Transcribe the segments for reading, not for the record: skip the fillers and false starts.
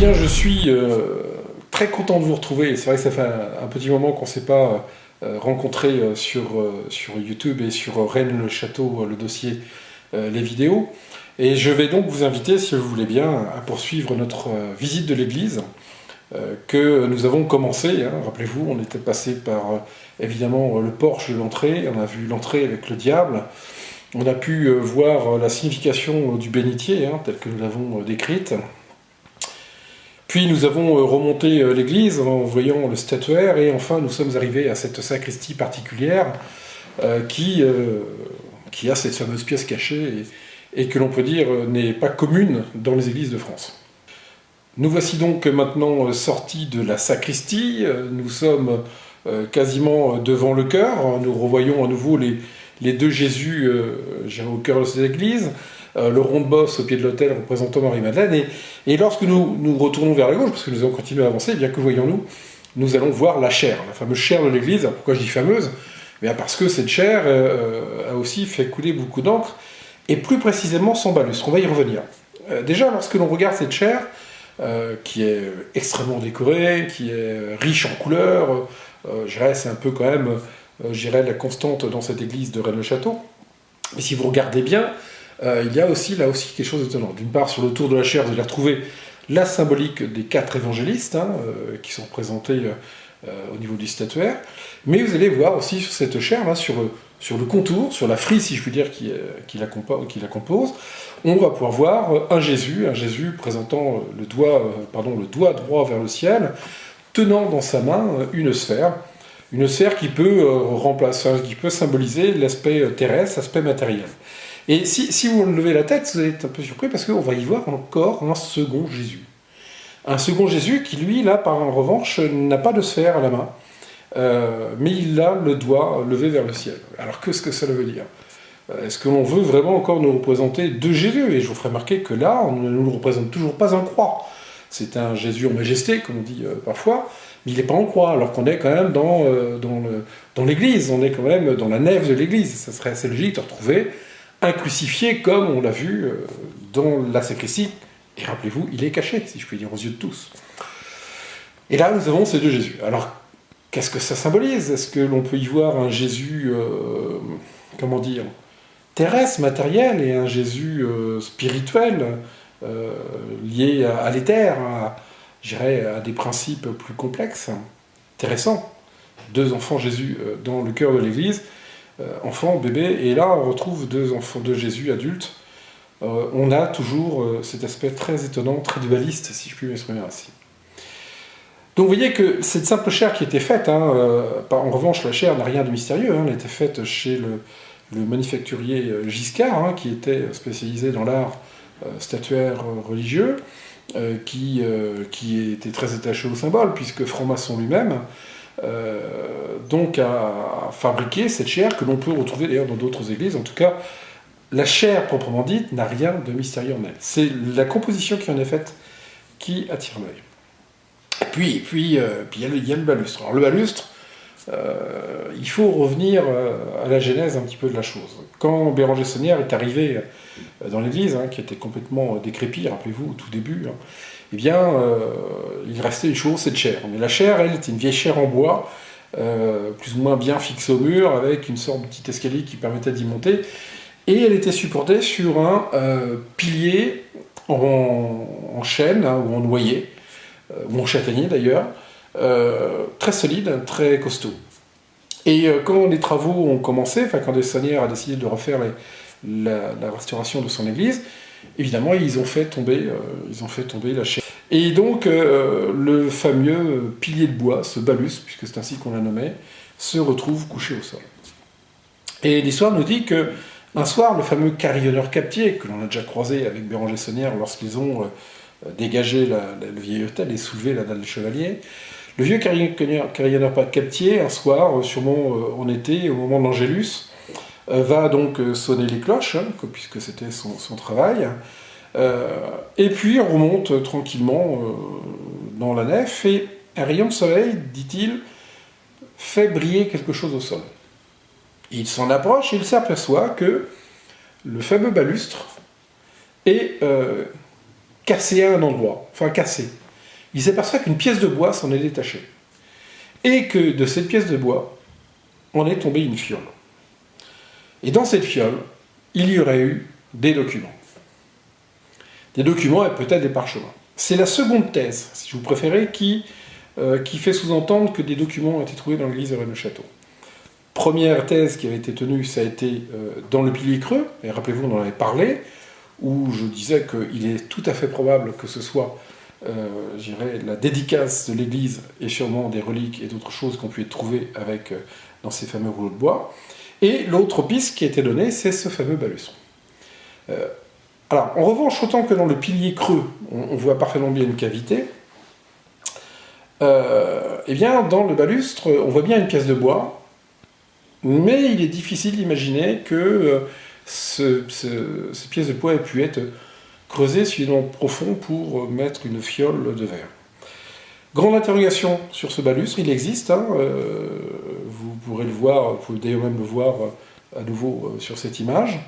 bien, je suis très content de vous retrouver. C'est vrai que ça fait un petit moment qu'on ne s'est pas rencontré sur YouTube et sur Rennes le Château, le dossier, les vidéos. Et je vais donc vous inviter, si vous voulez bien, à poursuivre notre visite de l'église que nous avons commencé. Rappelez-vous, on était passé par évidemment le porche de l'entrée, on a vu l'entrée avec le diable, on a pu voir la signification du bénitier, telle que nous l'avons décrite. Puis nous avons remonté l'église en voyant le statuaire, et enfin nous sommes arrivés à cette sacristie particulière qui a cette fameuse pièce cachée et que l'on peut dire n'est pas commune dans les églises de France. Nous voici donc maintenant sortis de la sacristie, nous sommes quasiment devant le chœur, nous revoyons à nouveau les deux Jésus au cœur de cette église, le rond de bosse au pied de l'autel représentant Marie-Madeleine, et lorsque nous retournons vers la gauche, parce que nous allons continuer à avancer, eh bien que voyons-nous? Nous allons voir la chaire, la fameuse chaire de l'église. Alors pourquoi je dis fameuse? Parce que cette chaire a aussi fait couler beaucoup d'encre, et plus précisément son balustre. On va y revenir. Déjà, lorsque l'on regarde cette chaire, qui est extrêmement décorée, qui est riche en couleurs, je dirais c'est un peu quand même la constante dans cette église de Rennes-le-Château. Mais si vous regardez bien, il y a aussi là aussi quelque chose d'étonnant. D'une part, sur le tour de la chaire, vous allez retrouver la symbolique des 4 évangélistes qui sont représentés au niveau du statuaire, mais vous allez voir aussi sur cette chaire, là, sur le contour, sur la frise, si je puis dire, qui la compose, on va pouvoir voir un Jésus présentant le doigt droit vers le ciel, tenant dans sa main une sphère qui peut qui peut symboliser l'aspect terrestre, l'aspect matériel. Et si vous levez la tête, vous allez être un peu surpris parce qu'on va y voir encore un second Jésus. Un second Jésus qui, lui, là, en revanche, n'a pas de sphère à la main, mais il a le doigt levé vers le ciel. Alors qu'est-ce que ça veut dire? Est-ce que l'on veut vraiment encore nous représenter deux Jésus? Et je vous ferai remarquer que là, on ne nous représente toujours pas en croix. C'est un Jésus en majesté, comme on dit parfois, mais il n'est pas en croix, alors qu'on est quand même dans l'église, on est quand même dans la nef de l'église. Ça serait assez logique de retrouver un crucifié comme on l'a vu dans la sacristie. Et rappelez-vous, il est caché, si je puis dire, aux yeux de tous. Et là, nous avons ces deux Jésus. Alors, qu'est-ce que ça symbolise? Est-ce que l'on peut y voir un Jésus, terrestre, matériel, et un Jésus spirituel, lié à l'éther, à des principes plus complexes, intéressants? Deux enfants Jésus dans le cœur de l'Église, enfants, bébés, et là on retrouve deux enfants de Jésus adultes. On a toujours cet aspect très étonnant, très dualiste, si je puis m'exprimer ainsi. Donc vous voyez que cette simple chaire qui était faite, en revanche la chaire n'a rien de mystérieux, elle était faite chez le manufacturier Giscard, qui était spécialisé dans l'art statuaire religieux, qui était très attaché au symbole, puisque franc-maçon lui-même, donc a fabriqué cette chaire que l'on peut retrouver d'ailleurs dans d'autres églises. En tout cas, la chaire proprement dite n'a rien de mystérieux en elle. C'est la composition qui en est faite qui attire l'œil. Et puis il y a le balustre. Alors le balustre, il faut revenir à la genèse un petit peu de la chose. Quand Béranger Saunière est arrivé dans l'église, qui était complètement décrépie, rappelez-vous, au tout début, il restait une chose, cette chaire. Mais la chaire, elle, était une vieille chaire en bois, plus ou moins bien fixée au mur, avec une sorte de petit escalier qui permettait d'y monter, et elle était supportée sur un pilier en chêne, ou en noyer, ou en châtaignier d'ailleurs, très solide, très costaud. Et quand les travaux ont commencé, quand des Saunière a décidé de refaire la restauration de son église, évidemment ils ont fait tomber la chaire. Et donc le fameux pilier de bois, ce balustre, puisque c'est ainsi qu'on l'a nommé, se retrouve couché au sol. Et l'histoire nous dit que un soir, le fameux carillonneur captier, que l'on a déjà croisé avec Béranger Saunière lorsqu'ils ont dégagé le vieil hôtel et soulevé la dalle des chevaliers, le vieux carillonneur captier, un soir, sûrement en été, au moment de l'Angélus, va donc sonner les cloches, puisque c'était son travail, et puis on remonte tranquillement dans la nef, et un rayon de soleil, dit-il, fait briller quelque chose au sol. Il s'en approche et il s'aperçoit que le fameux balustre est cassé à un endroit, enfin cassé. il s'aperçoit qu'une pièce de bois s'en est détachée. Et que de cette pièce de bois, en est tombée une fiole. Et dans cette fiole, il y aurait eu des documents. Des documents et peut-être des parchemins. C'est la seconde thèse, si vous préférez, qui fait sous-entendre que des documents ont été trouvés dans l'église de Rennes-le-Château. Première thèse qui avait été tenue, ça a été dans le pilier creux, et rappelez-vous, on en avait parlé, où je disais qu'il est tout à fait probable que ce soit la dédicace de l'église et sûrement des reliques et d'autres choses qu'on pu trouver dans ces fameux rouleaux de bois. Et l'autre piste qui a été donnée, c'est ce fameux balustre. Alors, en revanche, autant que dans le pilier creux, on voit parfaitement bien une cavité, eh bien, dans le balustre, on voit bien une pièce de bois, mais il est difficile d'imaginer que cette pièce de bois ait pu être creusée suffisamment profond pour mettre une fiole de verre. Grande interrogation sur ce balustre, il existe, hein, vous pourrez le voir, vous pouvez d'ailleurs même le voir à nouveau sur cette image.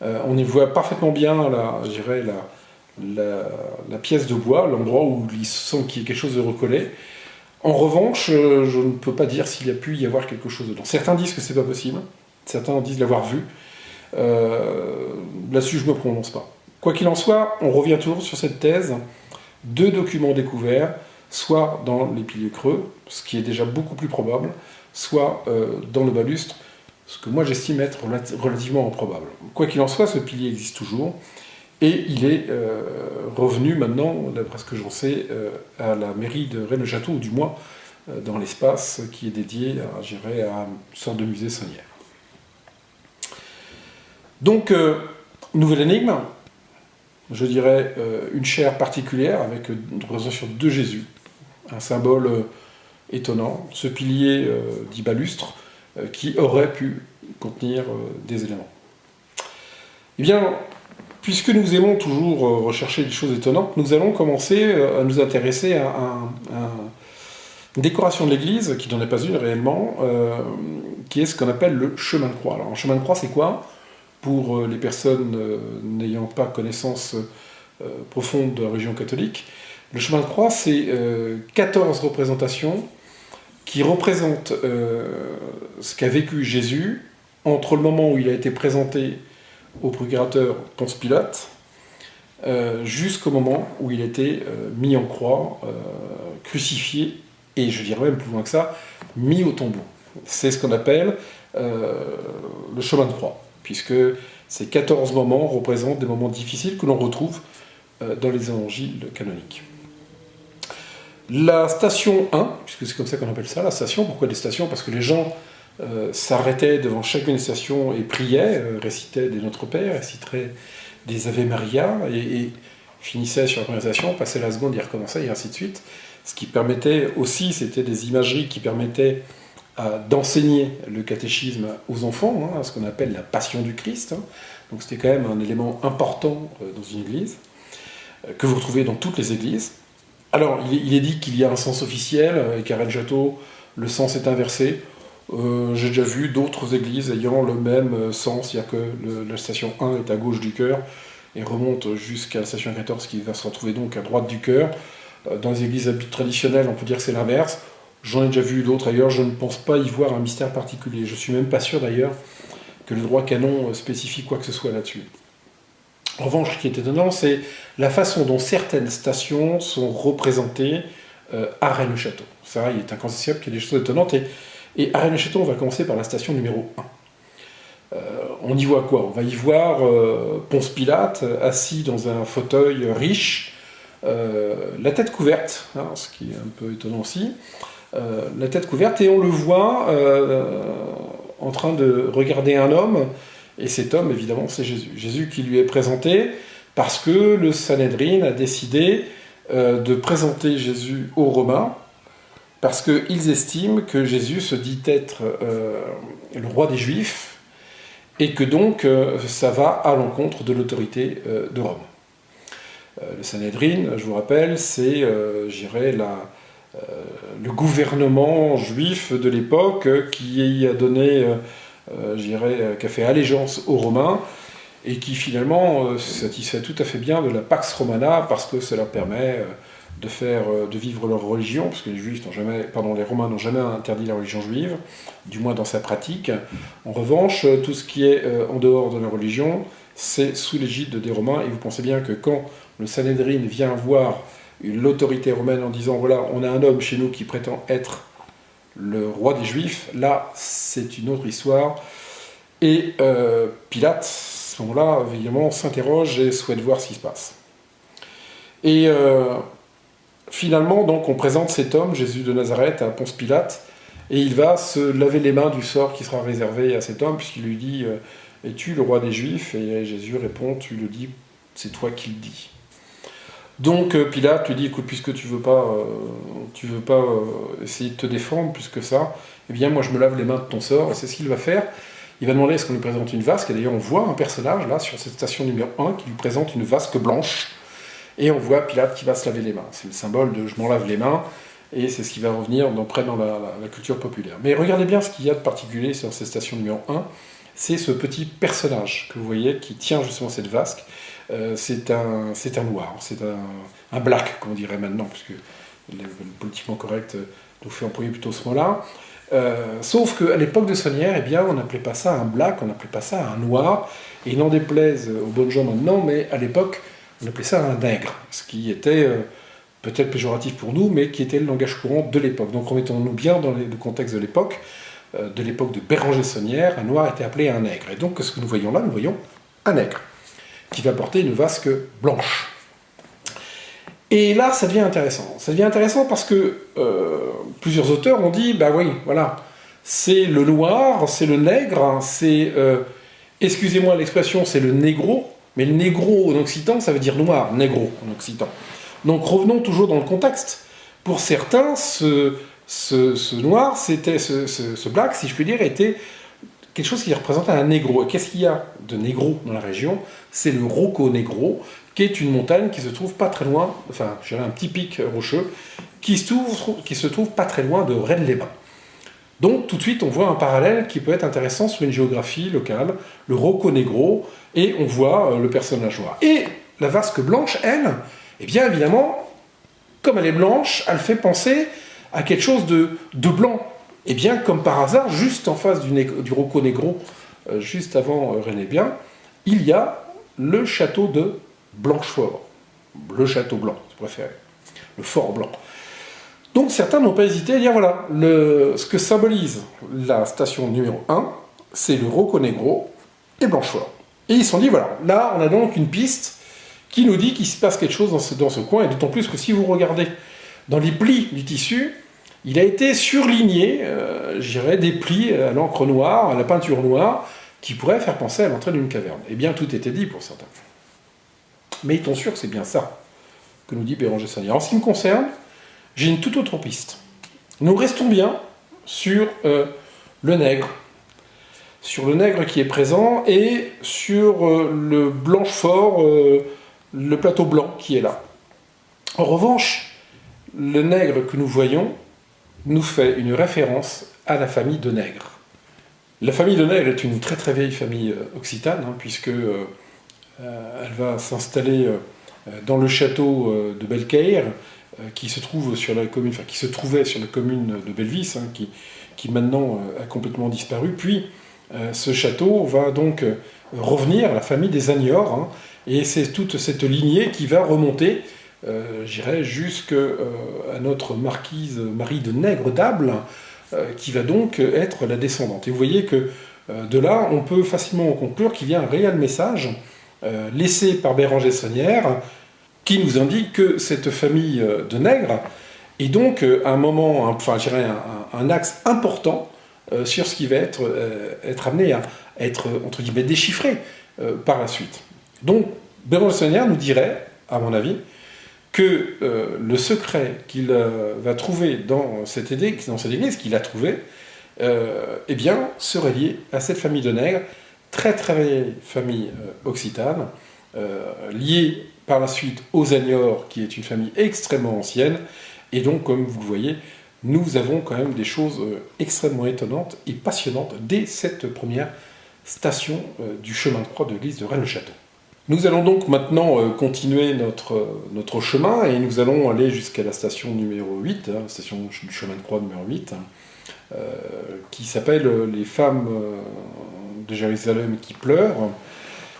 On y voit parfaitement bien la pièce de bois, l'endroit où il semble qu'il y ait quelque chose de recollé. En revanche, je ne peux pas dire s'il y a pu y avoir quelque chose dedans. Certains disent que c'est pas possible, certains disent l'avoir vu. Là-dessus, je ne me prononce pas. Quoi qu'il en soit, on revient toujours sur cette thèse, 2 documents découverts, soit dans les piliers creux, ce qui est déjà beaucoup plus probable, soit dans le balustre, ce que moi j'estime être relativement improbable. Quoi qu'il en soit, ce pilier existe toujours, et il est revenu maintenant, d'après ce que j'en sais, à la mairie de Rennes-le-Château, ou du moins dans l'espace qui est dédié à une sorte de musée saunière. Donc, nouvelle énigme, je dirais une chaire particulière avec une représentation de Jésus, un symbole étonnant, ce pilier dit balustre qui aurait pu contenir des éléments. Eh bien, puisque nous aimons toujours rechercher des choses étonnantes, nous allons commencer à nous intéresser à une décoration de l'église, qui n'en est pas une réellement, qui est ce qu'on appelle le chemin de croix. Alors, un chemin de croix, c'est quoi ? Pour les personnes n'ayant pas connaissance profonde de la religion catholique, le chemin de croix, c'est 14 représentations qui représentent ce qu'a vécu Jésus entre le moment où il a été présenté au procurateur Ponce Pilate jusqu'au moment où il a été mis en croix, crucifié, et je dirais même plus loin que ça, mis au tombeau. C'est ce qu'on appelle le chemin de croix, puisque ces 14 moments représentent des moments difficiles que l'on retrouve dans les évangiles canoniques. La station 1, puisque c'est comme ça qu'on appelle ça, la station, pourquoi des stations ? Parce que les gens s'arrêtaient devant chacune des stations et priaient, récitaient des Notre Père, récitaient des Ave Maria, et finissaient sur la première station, passaient la seconde, ils recommençaient, et ainsi de suite. Ce qui permettait aussi, c'était des imageries qui permettaient d'enseigner le catéchisme aux enfants, ce qu'on appelle la passion du Christ. Donc c'était quand même un élément important dans une église, que vous retrouvez dans toutes les églises. Alors, il est dit qu'il y a un sens officiel, et qu'à Rennes-le-Château, le sens est inversé. J'ai déjà vu d'autres églises ayant le même sens, c'est-à-dire que la station 1 est à gauche du chœur, et remonte jusqu'à la station 14, qui va se retrouver donc à droite du chœur. Dans les églises traditionnelles, on peut dire que c'est l'inverse. J'en ai déjà vu d'autres ailleurs, je ne pense pas y voir un mystère particulier. Je ne suis même pas sûr d'ailleurs que le droit canon spécifie quoi que ce soit là-dessus. En revanche, ce qui est étonnant, c'est la façon dont certaines stations sont représentées à Rennes-le-Château. Ça, il est incontestable qu'il y ait des choses étonnantes. Et à Rennes-le-Château, on va commencer par la station numéro 1. On y voit quoi ? On va y voir Ponce Pilate, assis dans un fauteuil riche, la tête couverte, ce qui est un peu étonnant aussi, la tête couverte, et on le voit en train de regarder un homme. Et cet homme, évidemment, c'est Jésus. Jésus qui lui est présenté parce que le Sanhédrin a décidé de présenter Jésus aux Romains, parce qu'ils estiment que Jésus se dit être le roi des Juifs, et que donc ça va à l'encontre de l'autorité de Rome. Le Sanhédrin, je vous rappelle, c'est, le gouvernement juif de l'époque qui a donné... qui a fait allégeance aux Romains, et qui finalement se satisfait tout à fait bien de la Pax Romana, parce que cela permet de vivre leur religion, parce que les Romains n'ont jamais interdit la religion juive, du moins dans sa pratique. En revanche, tout ce qui est en dehors de la religion, c'est sous l'égide des Romains, et vous pensez bien que quand le Sanhédrin vient voir l'autorité romaine en disant « voilà, on a un homme chez nous qui prétend être le roi des Juifs », là, c'est une autre histoire. Et Pilate, à ce moment-là, évidemment, s'interroge et souhaite voir ce qui se passe. Et finalement, donc, on présente cet homme, Jésus de Nazareth, à Ponce Pilate, et il va se laver les mains du sort qui sera réservé à cet homme, puisqu'il lui dit « Es-tu le roi des Juifs ?» Et Jésus répond « Tu le dis, c'est toi qui le dis. » Donc Pilate lui dit « Écoute, puisque tu veux pas essayer de te défendre plus que ça, eh bien moi je me lave les mains de ton sort. » Et c'est ce qu'il va faire. Il va demander à ce qu'on lui présente une vasque. Et d'ailleurs on voit un personnage là sur cette station numéro 1 qui lui présente une vasque blanche. Et on voit Pilate qui va se laver les mains. C'est le symbole de « je m'en lave les mains ». Et c'est ce qui va revenir dans la culture populaire. Mais regardez bien ce qu'il y a de particulier sur cette station numéro 1. C'est ce petit personnage que vous voyez qui tient justement cette vasque. C'est un noir, c'est un black, comme on dirait maintenant, puisque le politiquement correct nous fait employer plutôt ce mot-là. Sauf qu'à l'époque de Sonnières, eh bien, on n'appelait pas ça un black, on n'appelait pas ça un noir, et il n'en déplaise aux bonnes gens maintenant, mais à l'époque, on appelait ça un nègre, ce qui était peut-être péjoratif pour nous, mais qui était le langage courant de l'époque. Donc remettons-nous bien dans le contexte de l'époque de Béranger Sonnières, un noir était appelé un nègre. Et donc, ce que nous voyons là, nous voyons un nègre qui va porter une vasque blanche. Et là, ça devient intéressant. Ça devient intéressant parce que plusieurs auteurs ont dit, bah oui, voilà, c'est le noir, c'est le nègre, c'est, excusez-moi l'expression, c'est le négro, mais le négro en occitan, ça veut dire noir, négro en occitan. Donc revenons toujours dans le contexte. Pour certains, ce noir, ce black, si je puis dire, était quelque chose qui représentait un négro. Et qu'est-ce qu'il y a de négro dans la région? C'est le Rocco Negro, qui est une montagne qui se trouve pas très loin, enfin, je dirais un petit pic rocheux, qui se trouve pas très loin de Rennes-les-Bains. Donc, tout de suite, on voit un parallèle qui peut être intéressant sur une géographie locale, le Rocco Negro, et on voit le personnage noir. Et la vasque blanche, elle, eh bien, évidemment, comme elle est blanche, elle fait penser à quelque chose de blanc. Et bien, comme par hasard, juste en face du Rocco Negro, juste avant Rennes-les-Bains, il y a le château de Blanchefort. Le château blanc, si vous préférez. Le fort blanc. Donc certains n'ont pas hésité à dire, voilà, ce que symbolise la station numéro 1, c'est le Rocco Negro et Blanchefort. Et ils se sont dit, voilà, là, on a donc une piste qui nous dit qu'il se passe quelque chose dans ce coin, et d'autant plus que si vous regardez dans les plis du tissu, il a été surligné, je dirais, des plis à l'encre noire, à la peinture noire, qui pourraient faire penser à l'entrée d'une caverne. Eh bien, tout était dit pour certains. Mais est-on sûr que c'est bien ça que nous dit Béranger Sonnières? En ce qui me concerne, j'ai une toute autre piste. Nous restons bien sur le nègre. Sur le nègre qui est présent, et sur le Blanchefort, le plateau blanc qui est là. En revanche, le nègre que nous voyons nous fait une référence à la famille de Nègre. La famille de Nègre est une très très vieille famille occitane, puisque elle va s'installer dans le château de Belcaire, qui se trouve sur la commune, enfin qui se trouvait sur la commune de Belvis, qui maintenant a complètement disparu. Puis ce château va donc revenir à la famille des Agnors, et c'est toute cette lignée qui va remonter, j'irais, jusqu'à notre marquise Marie de Nègre d'Able, qui va donc être la descendante. Et vous voyez que de là, on peut facilement conclure qu'il y a un réel message laissé par Béranger Sonnières, qui nous indique que cette famille de Nègre est donc un moment, enfin je dirais un axe important sur ce qui va être amené à être, entre guillemets, déchiffré par la suite. Donc Béranger Sonnières nous dirait, à mon avis, que le secret qu'il va trouver dans cette église qu'il a trouvé, eh bien, serait lié à cette famille de Nègre, très très vieille famille occitane, liée par la suite aux Agnors, qui est une famille extrêmement ancienne, et donc, comme vous le voyez, nous avons quand même des choses extrêmement étonnantes et passionnantes dès cette première station du chemin de croix de l'église de Rennes-le-Château. Nous allons donc maintenant continuer notre chemin et nous allons aller jusqu'à la station numéro 8, la station du chemin de croix numéro 8, qui s'appelle Les femmes de Jérusalem qui pleurent,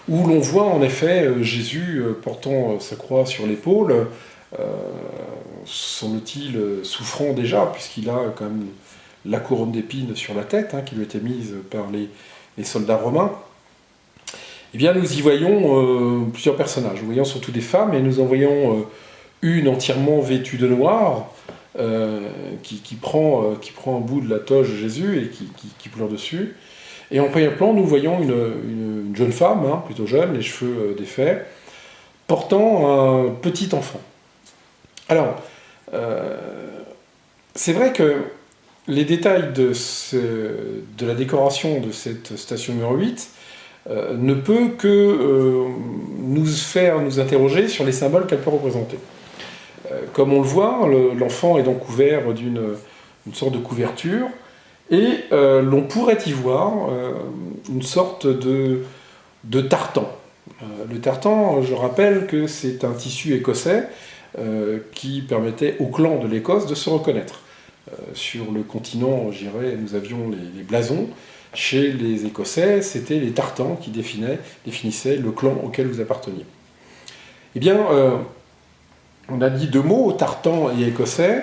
où l'on voit en effet Jésus portant sa croix sur l'épaule, semble-t-il souffrant déjà, puisqu'il a quand même la couronne d'épines sur la tête, qui lui était mise par les soldats romains. Eh bien, nous y voyons plusieurs personnages. Nous voyons surtout des femmes, et nous en voyons une entièrement vêtue de noir, qui prend un bout de la toge de Jésus et qui pleure dessus. Et en premier plan, nous voyons une jeune femme, plutôt jeune, les cheveux défaits, portant un petit enfant. Alors, c'est vrai que les détails de la décoration de cette station numéro 8 ne peut que nous faire nous interroger sur les symboles qu'elle peut représenter. Comme on le voit, l'enfant est donc couvert d'une sorte de couverture, et l'on pourrait y voir une sorte de tartan. Le tartan, je rappelle que c'est un tissu écossais qui permettait au clan de l'Écosse de se reconnaître. Sur le continent, je dirais, nous avions les blasons. Chez les Écossais, c'était les tartans qui définissaient le clan auquel vous apparteniez. Eh bien, on a dit deux mots, tartan et écossais,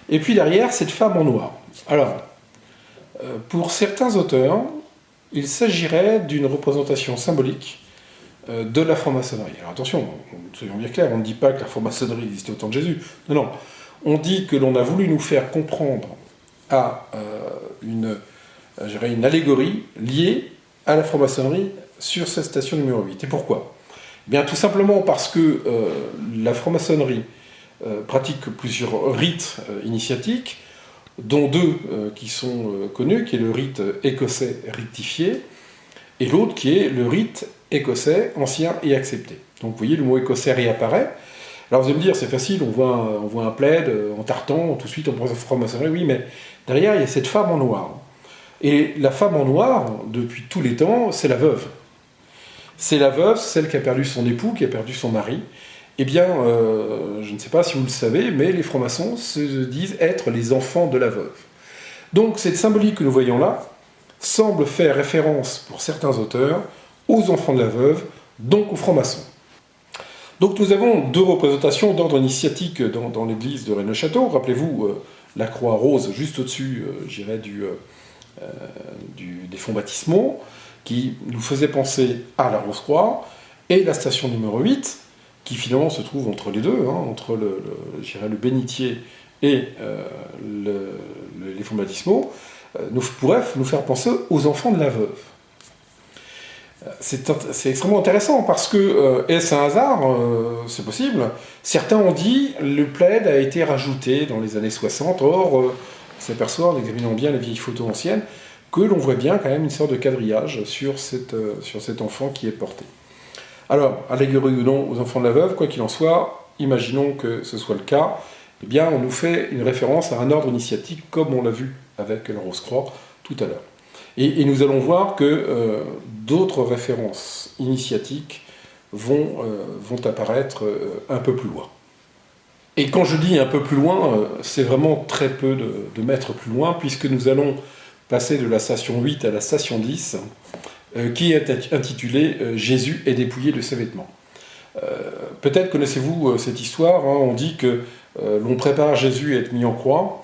et puis derrière, cette femme en noir. Alors, pour certains auteurs, il s'agirait d'une représentation symbolique de la franc-maçonnerie. Alors attention, soyons bien clairs, on ne dit pas que la franc-maçonnerie existait au temps de Jésus. Non, non. On dit que l'on a voulu nous faire comprendre à une allégorie liée à la franc-maçonnerie sur cette station numéro 8. Et pourquoi ? Eh bien, tout simplement parce que la franc-maçonnerie pratique plusieurs rites initiatiques, dont deux qui sont connus, qui est le rite écossais rectifié, et l'autre qui est le rite écossais ancien et accepté. Donc vous voyez, le mot écossais réapparaît. Alors vous allez me dire, c'est facile, on voit un plaid en tartan, tout de suite on pense à la franc-maçonnerie, oui, mais derrière il y a cette femme en noir. Et la femme en noir, depuis tous les temps, c'est la veuve. C'est la veuve, celle qui a perdu son époux, qui a perdu son mari. Eh bien, je ne sais pas si vous le savez, mais les francs-maçons se disent être les enfants de la veuve. Donc cette symbolique que nous voyons là semble faire référence, pour certains auteurs, aux enfants de la veuve, donc aux francs-maçons. Donc nous avons deux représentations d'ordre initiatique dans l'église de Rennes-le-Château. Rappelez-vous la croix rose juste au-dessus, je dirais, des fonds baptismaux, qui nous faisait penser à la Rose-Croix, et la station numéro 8, qui finalement se trouve entre les deux, entre le bénitier et les fonds baptismaux, pourrait nous faire penser aux enfants de la veuve. C'est extrêmement intéressant parce que, est-ce un hasard? C'est possible. Certains ont dit le plaid a été rajouté dans les années 60. Or, on s'aperçoit, en examinant bien les vieilles photos anciennes, que l'on voit bien quand même une sorte de quadrillage sur cet enfant qui est porté. Alors, allégorie ou non aux enfants de la veuve, quoi qu'il en soit, imaginons que ce soit le cas, eh bien, on nous fait une référence à un ordre initiatique comme on l'a vu avec la Rose-Croix tout à l'heure. Et nous allons voir que d'autres références initiatiques vont apparaître un peu plus loin. Et quand je dis un peu plus loin, c'est vraiment très peu de mètres plus loin, puisque nous allons passer de la station 8 à la station 10, qui est intitulée « Jésus est dépouillé de ses vêtements ». Peut-être connaissez-vous cette histoire, on dit que l'on prépare Jésus à être mis en croix.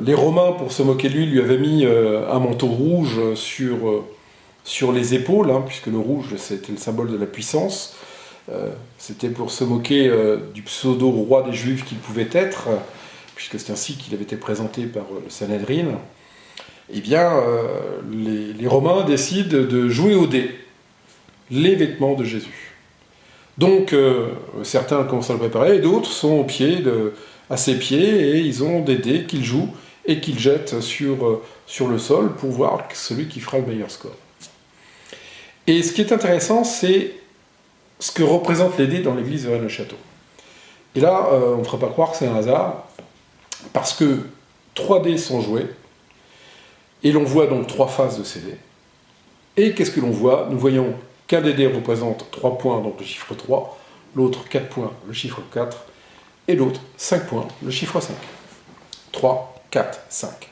Les Romains, pour se moquer de lui avaient mis un manteau rouge sur les épaules, puisque le rouge c'était le symbole de la puissance. C'était pour se moquer du pseudo-roi des Juifs qu'il pouvait être, puisque c'est ainsi qu'il avait été présenté par le Sanhédrin. Eh bien, les Romains décident de jouer au dé les vêtements de Jésus. Donc, certains commencent à le préparer, et d'autres sont à ses pieds, et ils ont des dés qu'ils jouent et qu'ils jettent sur le sol pour voir celui qui fera le meilleur score. Et ce qui est intéressant, c'est ce que représentent les dés dans l'église de Rennes-le-Château. Et là, on ne fera pas croire que c'est un hasard, parce que 3 dés sont joués, et l'on voit donc 3 faces de ces dés. Et qu'est-ce que l'on voit? Nous voyons qu'un des dés représente 3 points, donc le chiffre 3, l'autre 4 points, le chiffre 4, et l'autre 5 points, le chiffre 5. 3, 4, 5.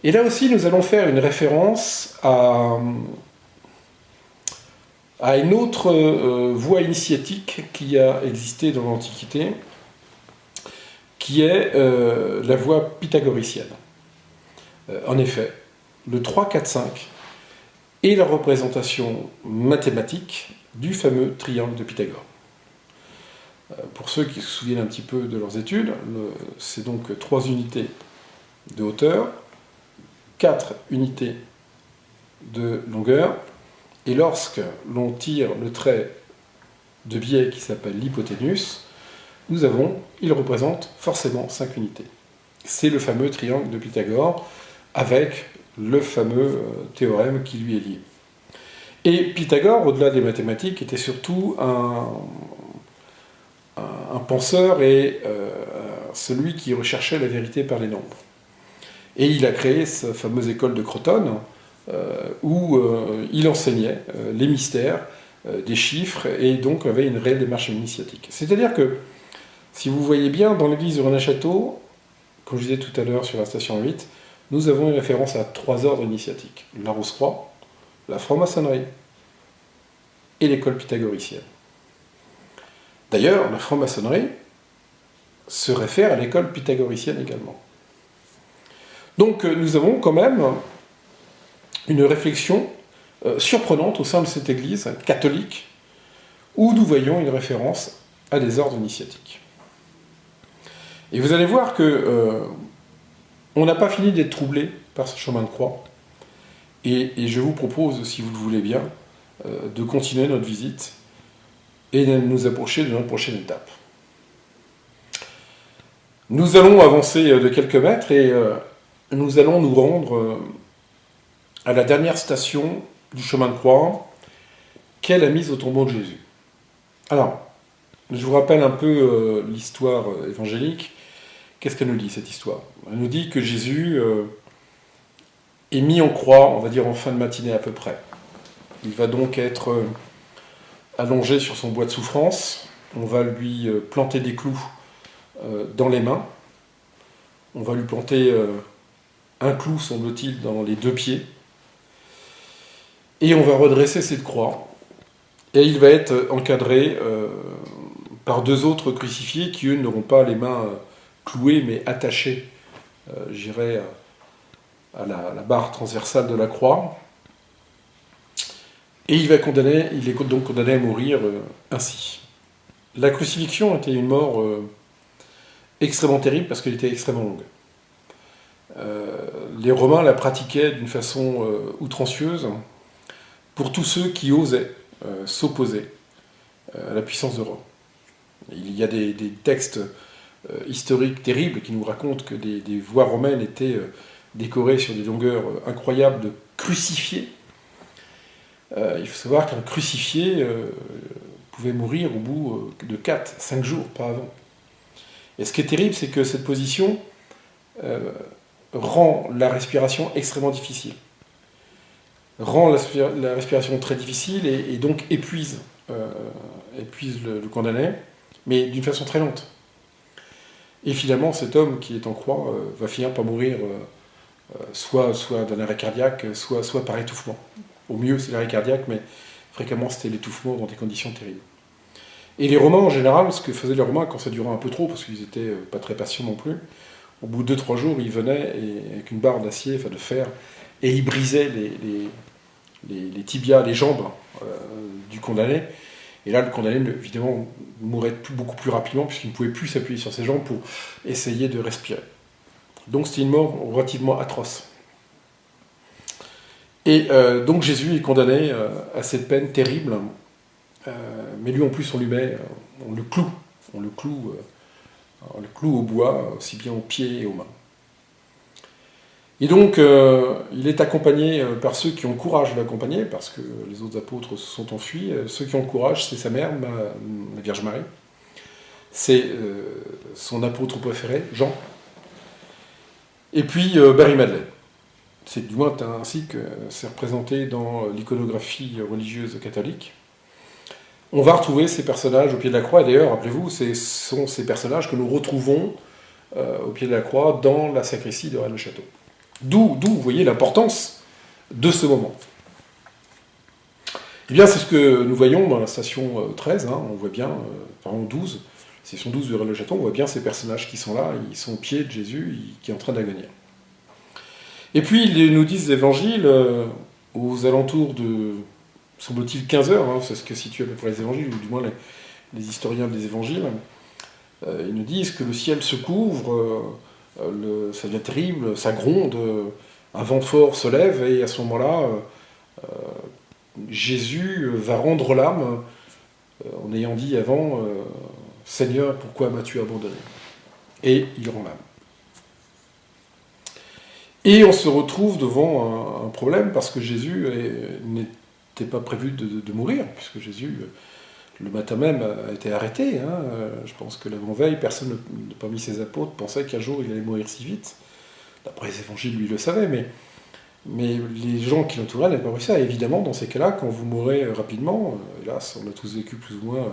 Et là aussi, nous allons faire une référence à une autre voie initiatique qui a existé dans l'Antiquité, qui est la voie pythagoricienne. En effet, le 3, 4, 5 est la représentation mathématique du fameux triangle de Pythagore. Pour ceux qui se souviennent un petit peu de leurs études, c'est donc 3 unités de hauteur, 4 unités de longueur, et lorsque l'on tire le trait de biais qui s'appelle l'hypoténuse, il représente forcément 5 unités. C'est le fameux triangle de Pythagore, avec le fameux théorème qui lui est lié. Et Pythagore, au-delà des mathématiques, était surtout un penseur et celui qui recherchait la vérité par les nombres. Et il a créé sa fameuse école de Crotone, où il enseignait les mystères des chiffres et donc avait une réelle démarche initiatique. C'est-à-dire que, si vous voyez bien, dans l'église de Rennes-Château, comme je disais tout à l'heure sur la station 8, nous avons une référence à 3 ordres initiatiques: la Rose-Croix, la franc-maçonnerie et l'école pythagoricienne. D'ailleurs, la franc-maçonnerie se réfère à l'école pythagoricienne également. Donc nous avons quand même une réflexion surprenante au sein de cette église catholique, où nous voyons une référence à des ordres initiatiques. Et vous allez voir que on n'a pas fini d'être troublé par ce chemin de croix, et je vous propose, si vous le voulez bien, de continuer notre visite et de nous approcher de notre prochaine étape. Nous allons avancer de quelques mètres et nous allons nous rendre à la dernière station du chemin de croix, qu'est la mise au tombeau de Jésus. Alors, je vous rappelle un peu l'histoire évangélique. Qu'est-ce qu'elle nous dit, cette histoire? Elle nous dit que Jésus est mis en croix, on va dire en fin de matinée à peu près. Il va donc être allongé sur son bois de souffrance. On va lui planter des clous dans les mains. On va lui planter un clou, semble-t-il, dans les 2 pieds. Et on va redresser cette croix. Et il va être encadré par 2 autres crucifiés qui, eux, n'auront pas les mains clouées, mais attachées, j'irais, à la barre transversale de la croix. Et il est donc condamné à mourir ainsi. La crucifixion était une mort extrêmement terrible parce qu'elle était extrêmement longue. Les Romains la pratiquaient d'une façon outrancieuse pour tous ceux qui osaient s'opposer à la puissance de Rome. Il y a des textes historiques terribles qui nous racontent que des voies romaines étaient décorées sur des longueurs incroyables de crucifiés. Il faut savoir qu'un crucifié pouvait mourir au bout de 4-5 jours, pas avant. Et ce qui est terrible, c'est que cette position rend la respiration extrêmement difficile. Rend la respiration très difficile et donc épuise le condamné, mais d'une façon très lente. Et finalement, cet homme qui est en croix va finir par mourir soit d'un arrêt cardiaque, soit par étouffement. Au mieux, c'est l'arrêt cardiaque, mais fréquemment, c'était l'étouffement dans des conditions terribles. Et les Romains, en général, ce que faisaient les Romains quand ça durait un peu trop, parce qu'ils n'étaient pas très patients non plus, au bout de 2-3 jours, ils venaient avec une barre d'acier, enfin de fer, et ils brisaient les tibias, les jambes du condamné. Et là, le condamné, évidemment, mourait beaucoup plus rapidement, puisqu'il ne pouvait plus s'appuyer sur ses jambes pour essayer de respirer. Donc c'était une mort relativement atroce. Et donc Jésus est condamné à cette peine terrible, mais lui en plus on le cloue au bois, aussi bien aux pieds et aux mains. Et donc il est accompagné par ceux qui ont le courage de l'accompagner, parce que les autres apôtres se sont enfuis. Ceux qui ont le courage, c'est sa mère, la Vierge Marie. C'est son apôtre préféré, Jean. Et puis Marie-Madeleine. C'est du moins ainsi que c'est représenté dans l'iconographie religieuse catholique. On va retrouver ces personnages au pied de la croix, et d'ailleurs, rappelez-vous, ce sont ces personnages que nous retrouvons au pied de la croix dans la sacristie de Rennes-le-Château. D'où, vous voyez, l'importance de ce moment. Eh bien, c'est ce que nous voyons dans la station 13, on voit bien, pardon, 12, station 12 de Rennes-le-Château, on voit bien ces personnages qui sont là, ils sont au pied de Jésus, qui est en train d'agonir. Et puis, ils nous disent l'évangile aux alentours de, semble-t-il, 15 heures, c'est ce que situent à peu près les évangiles, ou du moins les historiens des évangiles. Ils nous disent que le ciel se couvre, ça devient terrible, ça gronde, un vent fort se lève, et à ce moment-là, Jésus va rendre l'âme, en ayant dit avant, Seigneur, pourquoi m'as-tu abandonné? Et il rend l'âme. Et on se retrouve devant un problème, parce que Jésus n'était pas prévu de mourir, puisque Jésus, le matin même, a été arrêté. Je pense que l'avant-veille, personne parmi ses apôtres pensait qu'un jour il allait mourir si vite. D'après les évangiles, lui, il le savait, mais les gens qui l'entouraient n'avaient pas vu ça. Et évidemment, dans ces cas-là, quand vous mourrez rapidement, hélas, on a tous vécu plus ou moins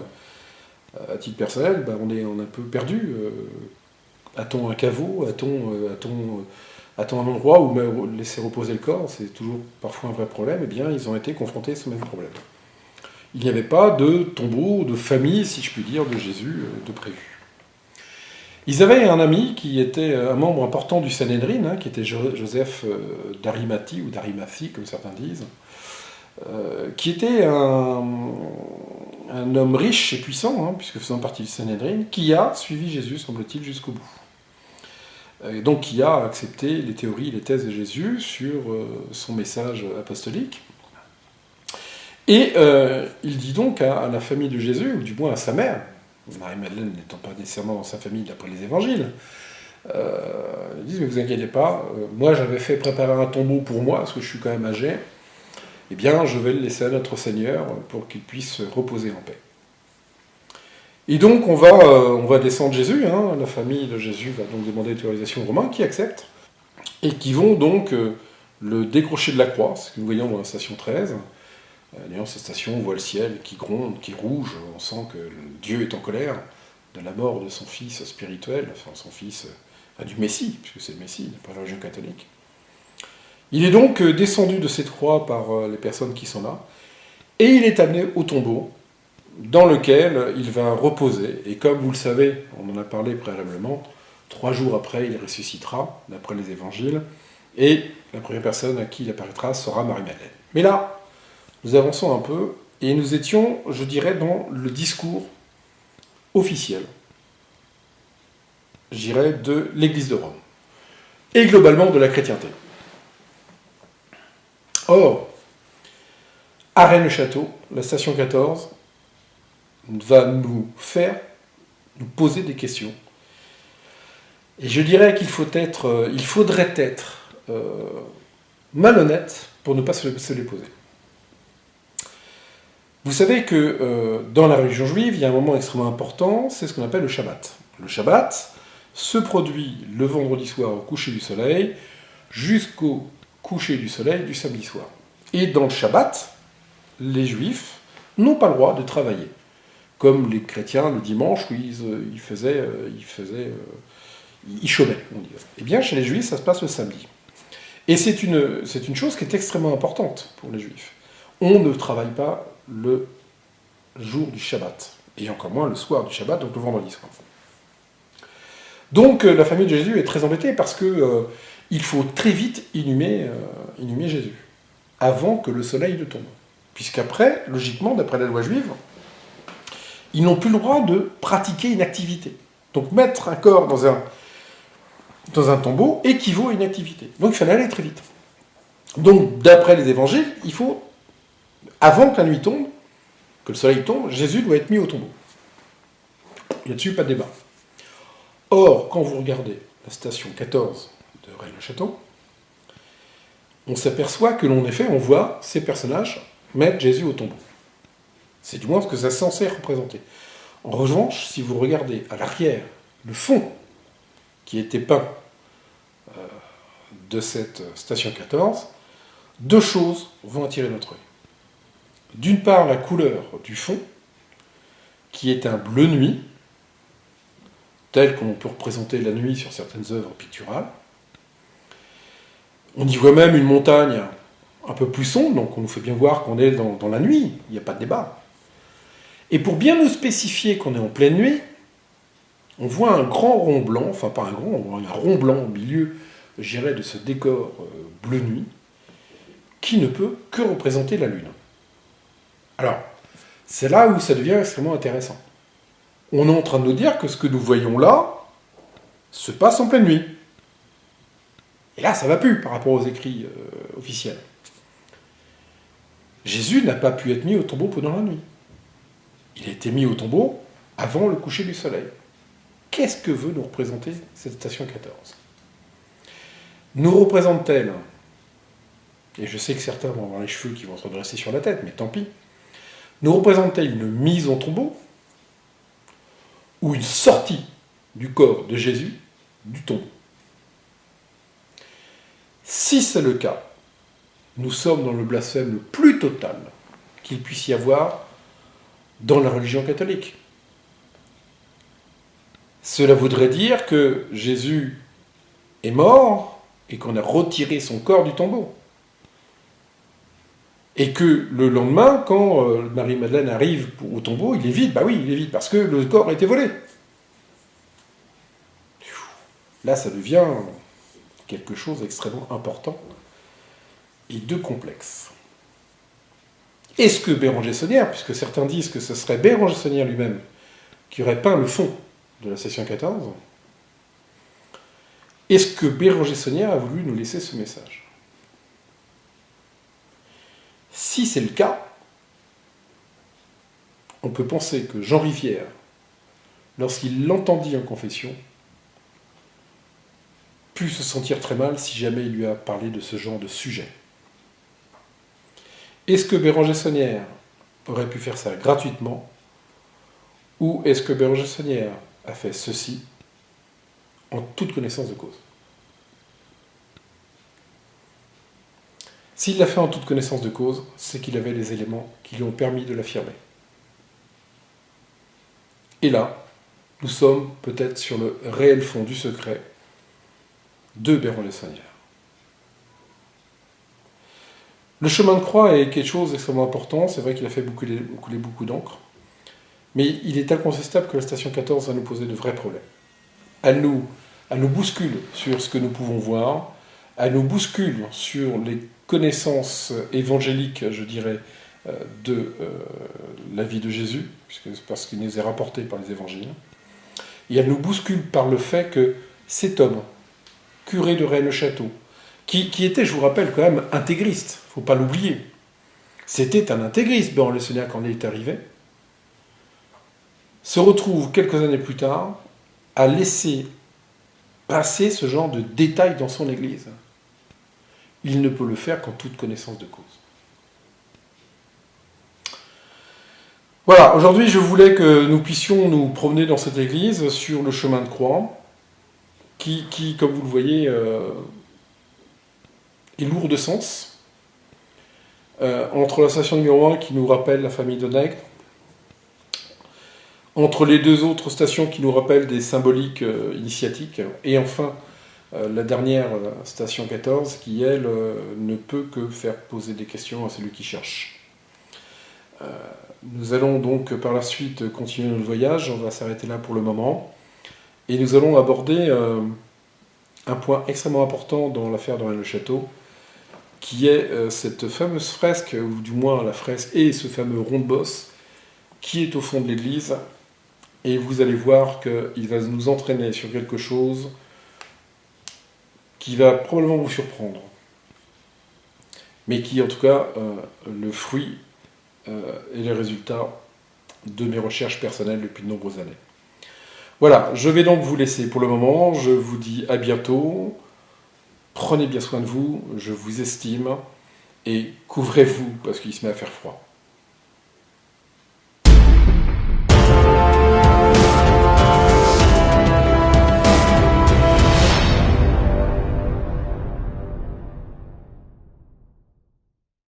à titre personnel, on est un peu perdu. A-t-on un caveau? A-t-on un endroit où laisser reposer le corps? C'est toujours parfois un vrai problème. Eh bien, ils ont été confrontés à ce même problème. Il n'y avait pas de tombeau, de famille, si je puis dire, de Jésus de prévu. Ils avaient un ami qui était un membre important du Sanhédrin, qui était Joseph d'Arimathie, ou d'Arimathie, comme certains disent, qui était un homme riche et puissant, puisque faisant partie du Sanhédrin, qui a suivi Jésus, semble-t-il, jusqu'au bout. Et donc qui a accepté les théories et les thèses de Jésus sur son message apostolique. Et il dit donc à la famille de Jésus, ou du moins à sa mère, Marie-Madeleine n'étant pas nécessairement dans sa famille d'après les évangiles, ils disent, mais vous inquiétez pas, moi j'avais fait préparer un tombeau pour moi, parce que je suis quand même âgé, eh bien je vais le laisser à notre Seigneur pour qu'il puisse reposer en paix. Et donc on va descendre Jésus, la famille de Jésus va donc demander l'autorisation aux Romains, qui acceptent, et qui vont donc le décrocher de la croix, ce que nous voyons dans la station 13. D'ailleurs, cette station, on voit le ciel qui gronde, qui est rouge, on sent que Dieu est en colère de la mort de son fils spirituel, enfin son fils du Messie, puisque c'est le Messie, d'après la religion catholique. Il est donc descendu de cette croix par les personnes qui sont là, et il est amené au tombeau, dans lequel il va reposer, et comme vous le savez, on en a parlé préalablement, 3 jours après, il ressuscitera, d'après les évangiles, et la première personne à qui il apparaîtra sera Marie-Madeleine. Mais là, nous avançons un peu, et nous étions, je dirais, dans le discours officiel, je dirais, de l'Église de Rome, et globalement de la chrétienté. Or, à Rennes-le-Château, la station 14 va nous poser des questions. Et je dirais qu'il faudrait être malhonnête pour ne pas se les poser. Vous savez que dans la religion juive, il y a un moment extrêmement important, c'est ce qu'on appelle le Shabbat. Le Shabbat se produit le vendredi soir au coucher du soleil jusqu'au coucher du soleil du samedi soir. Et dans le Shabbat, les Juifs n'ont pas le droit de travailler. Comme les chrétiens le dimanche, où ils chômaient, on dirait. Eh bien, chez les Juifs, ça se passe le samedi. Et c'est une chose qui est extrêmement importante pour les Juifs. On ne travaille pas le jour du Shabbat, et encore moins le soir du Shabbat, donc le vendredi soir. Donc la famille de Jésus est très embêtée parce que il faut très vite inhumer Jésus, avant que le soleil ne tombe. Puisqu'après, logiquement, d'après la loi juive, ils n'ont plus le droit de pratiquer une activité. Donc mettre un corps dans un tombeau équivaut à une activité. Donc il fallait aller très vite. Donc d'après les évangiles, il faut, avant que la nuit tombe, que le soleil tombe, Jésus doit être mis au tombeau. Là-dessus, pas de débat. Or, quand vous regardez la station 14 de Rennes-le-Château, on s'aperçoit que l'on on voit ces personnages mettre Jésus au tombeau. C'est du moins ce que ça est censé représenter. En revanche, si vous regardez à l'arrière le fond qui était peint de cette station 14, deux choses vont attirer notre œil. D'une part, la couleur du fond, qui est un bleu nuit, tel qu'on peut représenter la nuit sur certaines œuvres picturales. On y voit même une montagne un peu plus sombre, donc on nous fait bien voir qu'on est dans la nuit, il n'y a pas de débat. Et pour bien nous spécifier qu'on est en pleine nuit, on voit un grand rond blanc, enfin pas un grand, on voit un rond blanc au milieu, je dirais, de ce décor bleu nuit, qui ne peut que représenter la Lune. Alors, c'est là où ça devient extrêmement intéressant. On est en train de nous dire que ce que nous voyons là se passe en pleine nuit. Et là, ça ne va plus par rapport aux écrits officiels. Jésus n'a pas pu être mis au tombeau pendant la nuit. Il a été mis au tombeau avant le coucher du soleil. Qu'est-ce que veut nous représenter cette station 14 ? Nous représente-t-elle, et je sais que certains vont avoir les cheveux qui vont se redresser sur la tête, mais tant pis, nous représente-t-elle une mise en tombeau ou une sortie du corps de Jésus du tombeau ? Si c'est le cas, nous sommes dans le blasphème le plus total qu'il puisse y avoir dans la religion catholique. Cela voudrait dire que Jésus est mort et qu'on a retiré son corps du tombeau. Et que le lendemain, quand Marie-Madeleine arrive au tombeau, il est vide. Bah oui, il est vide, parce que le corps a été volé. Là, ça devient quelque chose d'extrêmement important et de complexe. Est-ce que Béranger Saunière, puisque certains disent que ce serait Béranger Saunière lui-même qui aurait peint le fond de la session 14, est-ce que Béranger Saunière a voulu nous laisser ce message ? Si c'est le cas, on peut penser que Jean Rivière, lorsqu'il l'entendit en confession, put se sentir très mal si jamais il lui a parlé de ce genre de sujet. Est-ce que Béranger Saunière aurait pu faire ça gratuitement, ou est-ce que Béranger Saunière a fait ceci en toute connaissance de cause ? S'il l'a fait en toute connaissance de cause, c'est qu'il avait les éléments qui lui ont permis de l'affirmer. Et là, nous sommes peut-être sur le réel fond du secret de Béranger Saunière. Le chemin de croix est quelque chose d'extrêmement important, c'est vrai qu'il a fait couler beaucoup d'encre, mais il est incontestable que la station 14 va nous poser de vrais problèmes. Elle nous bouscule sur ce que nous pouvons voir, elle nous bouscule sur les connaissances évangéliques, je dirais, de la vie de Jésus, parce qu'il nous est rapporté par les évangiles, et elle nous bouscule par le fait que cet homme, curé de Rennes-le-Château, qui était, je vous rappelle, quand même intégriste, il ne faut pas l'oublier. C'était un intégriste, Béranger Saunière, quand il est arrivé, se retrouve quelques années plus tard à laisser passer ce genre de détails dans son église. Il ne peut le faire qu'en toute connaissance de cause. Voilà, aujourd'hui je voulais que nous puissions nous promener dans cette église sur le chemin de croix, qui comme vous le voyez, est lourd de sens. Entre la station numéro 1 qui nous rappelle la famille de Nègre, entre les deux autres stations qui nous rappellent des symboliques initiatiques, et enfin la dernière station 14 qui, elle, ne peut que faire poser des questions à celui qui cherche. Nous allons donc par la suite continuer notre voyage, on va s'arrêter là pour le moment, et nous allons aborder un point extrêmement important dans l'affaire de Rennes-le-Château, qui est cette fameuse fresque, ou du moins la fresque et ce fameux rond de bosse, qui est au fond de l'église, et vous allez voir qu'il va nous entraîner sur quelque chose qui va probablement vous surprendre, mais qui est en tout cas le fruit et les résultats de mes recherches personnelles depuis de nombreuses années. Voilà, je vais donc vous laisser pour le moment, je vous dis à bientôt, prenez bien soin de vous, je vous estime, et couvrez-vous parce qu'il se met à faire froid.